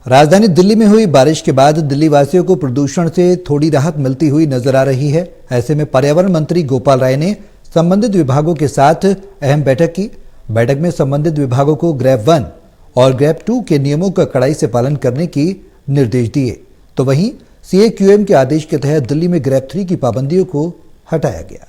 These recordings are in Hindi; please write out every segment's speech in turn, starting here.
राजधानी दिल्ली में हुई बारिश के बाद दिल्ली वासियों को प्रदूषण से थोड़ी राहत मिलती हुई नजर आ रही है। ऐसे में पर्यावरण मंत्री गोपाल राय ने संबंधित विभागों के साथ अहम बैठक की। बैठक में संबंधित विभागों को ग्रेप 1 और ग्रेप 2 के नियमों का कड़ाई से पालन करने की निर्देश दिए। तो वहीं CAQM के आदेश के तहत दिल्ली में ग्रेप 3 की पाबंदियों को हटाया गया।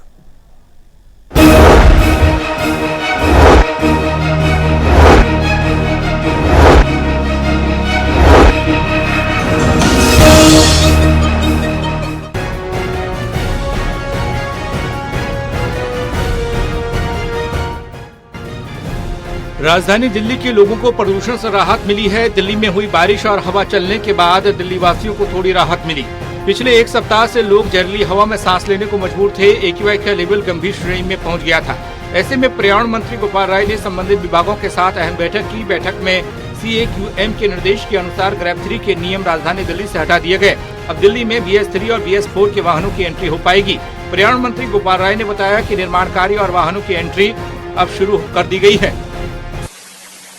राजधानी दिल्ली के लोगों को प्रदूषण से राहत मिली है। दिल्ली में हुई बारिश और हवा चलने के बाद दिल्ली वासियों को थोड़ी राहत मिली। पिछले एक सप्ताह से लोग जहरीली हवा में सांस लेने को मजबूर थे। AQI का लेवल गंभीर श्रेणी में पहुंच गया था। ऐसे में पर्यावरण मंत्री गोपाल राय ने संबंधित विभागों के साथ अहम बैठक की। बैठक में CAQM के निर्देश के अनुसार ग्रेप 3 के नियम राजधानी दिल्ली से हटा दिए गए। अब दिल्ली में BS3 और BS4 के वाहनों की एंट्री हो पाएगी। पर्यावरण मंत्री गोपाल राय ने बताया कि निर्माण कार्य और वाहनों की एंट्री अब शुरू कर दी गई है।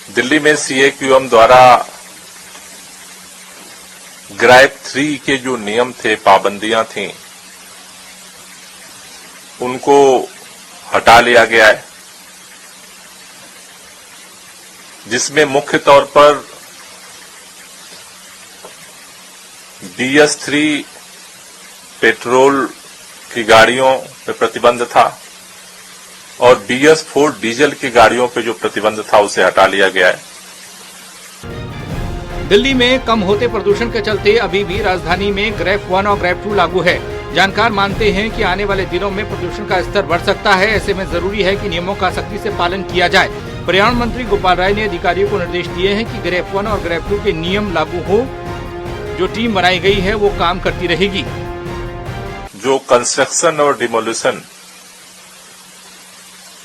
दिल्ली में CAQM द्वारा ग्रेप 3 के जो नियम थे, पाबंदियां थीं, उनको हटा लिया गया है, जिसमें मुख्य तौर पर BS3 पेट्रोल की गाड़ियों पर प्रतिबंध था और BS4 डीजल की गाड़ियों पे जो प्रतिबंध था उसे हटा लिया गया है। दिल्ली में कम होते प्रदूषण के चलते अभी भी राजधानी में ग्रेप 1 और ग्रेप 2 लागू है। जानकार मानते हैं कि आने वाले दिनों में प्रदूषण का स्तर बढ़ सकता है। ऐसे में जरूरी है कि नियमों का सख्ती से पालन किया जाए। पर्यावरण मंत्री गोपाल राय ने अधिकारियों को निर्देश दिए हैं कि ग्रेप 1 और ग्रेप 2 के नियम लागू हो। जो टीम बनाई गई है वो काम करती रहेगी। जो कंस्ट्रक्शन और डिमोलिशन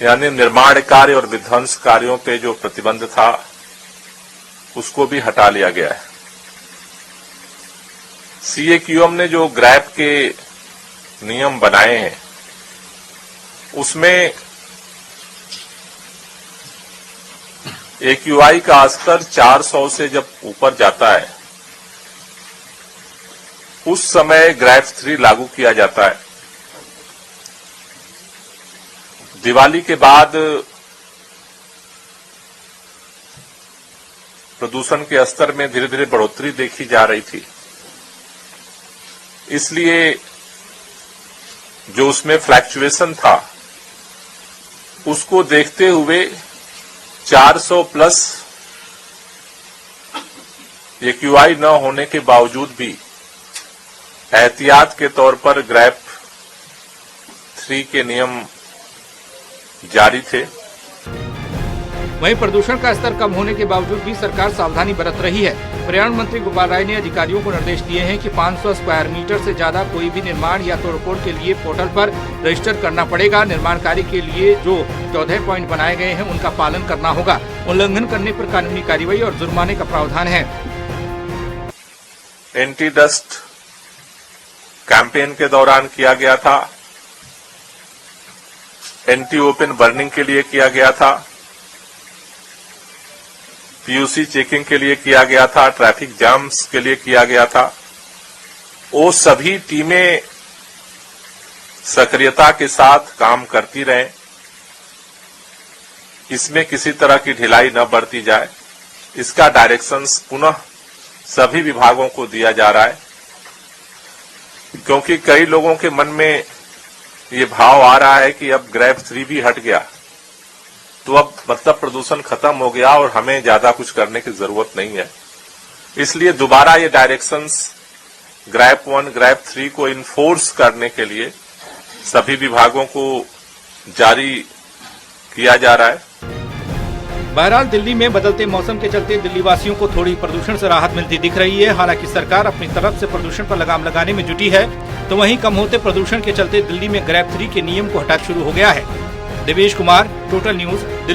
यानी निर्माण कार्य और विध्वंस कार्यों पे जो प्रतिबंध था उसको भी हटा लिया गया है। CAQM ने जो ग्रेप के नियम बनाए हैं उसमें AQI का स्तर 400 से जब ऊपर जाता है उस समय ग्रेप 3 लागू किया जाता है। दिवाली के बाद प्रदूषण के स्तर में धीरे धीरे बढ़ोतरी देखी जा रही थी, इसलिए जो उसमें फ्लैक्चुएशन था उसको देखते हुए 400 प्लस AQI न होने के बावजूद भी एहतियात के तौर पर ग्रेप 3 के नियम जारी थे। वहीं प्रदूषण का स्तर कम होने के बावजूद भी सरकार सावधानी बरत रही है। पर्यावरण मंत्री गोपाल राय ने अधिकारियों को निर्देश दिए हैं कि 500 स्क्वायर मीटर से ज्यादा कोई भी निर्माण या तोड़फोड़ के लिए पोर्टल पर रजिस्टर करना पड़ेगा। निर्माण कार्य के लिए जो 14 पॉइंट बनाए गए हैं उनका पालन करना होगा। उल्लंघन करने पर कानूनी कार्रवाई और जुर्माने का प्रावधान है। एंटी डस्ट कैंपेन के दौरान किया गया था, एंटी ओपन बर्निंग के लिए किया गया था, PUC चेकिंग के लिए किया गया था, ट्रैफिक जाम्स के लिए किया गया था। वो सभी टीमें सक्रियता के साथ काम करती रहें, इसमें किसी तरह की ढिलाई न बरती जाए, इसका डायरेक्शंस पुनः सभी विभागों को दिया जा रहा है। क्योंकि कई लोगों के मन में ये भाव आ रहा है कि अब ग्रेप 3 भी हट गया तो अब मतलब प्रदूषण खत्म हो गया और हमें ज्यादा कुछ करने की जरूरत नहीं है। इसलिए दोबारा ये डायरेक्शंस ग्रेप 1, ग्रेप 3 को इन्फोर्स करने के लिए सभी विभागों को जारी किया जा रहा है। बहरहाल दिल्ली में बदलते मौसम के चलते दिल्ली वासियों को थोड़ी प्रदूषण से राहत मिलती दिख रही है। हालांकि सरकार अपनी तरफ से प्रदूषण पर लगाम लगाने में जुटी है, तो वहीं कम होते प्रदूषण के चलते दिल्ली में ग्रेप 3 के नियम को हटा शुरू हो गया है। Devesh Kumar, total news.